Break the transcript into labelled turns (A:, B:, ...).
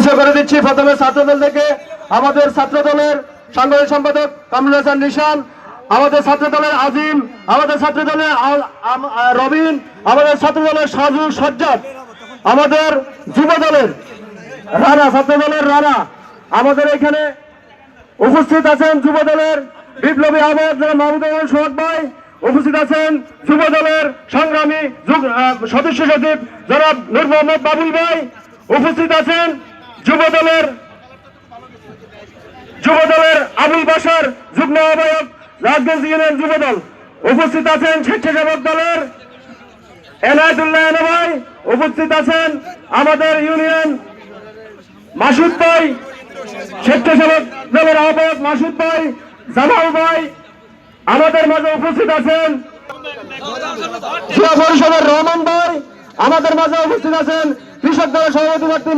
A: পরিচয় করে দিচ্ছি। প্রথমে ছাত্রদল থেকে আমাদের ছাত্রদলের সাংগঠনিক সম্পাদক কামরুল হাসান নিশান, আমাদের ছাত্রদলের আজিম, আমাদের ছাত্রদলের রবিন, আমাদের ছাত্রদলের সাজু সজ্জাদ, আমাদের যুবদলের রানা, ছাত্রদলের রানা। আমাদের এখানে উপস্থিত আছেন যুবদলের বিপ্লবী আহ্বায়ক জনাব মাহমুদুর রহমান সোহাগ ভাই, উপস্থিত আছেন যুবদলের সংগ্রামী সদস্য সচিব জনাব নূর মোহাম্মদ বাবুল ভাই, উপস্থিত আছেন যুবদলের আবুল বাসার যুগ্ম আহ্বায়ক রাজগঞ্জ ইউনিয়ন যুবদল, উপস্থিত আছেন স্বেচ্ছাসেবক দলের এনায়েতুল্লাহ এনা ভাই, উপস্থিত আছেন আমাদের ইউনিয়ন মাসুদ ভাই, স্বেচ্ছাসেবক দলের আহ্বায়ক মাসুদ ভাই, জামাল ভাই। আমাদের মাঝে উপস্থিত আছেন জিয়া পরিষদের রহমান ভাই, আমাদের মাঝে উপস্থিত আছেন কৃষক দলের সভাপতি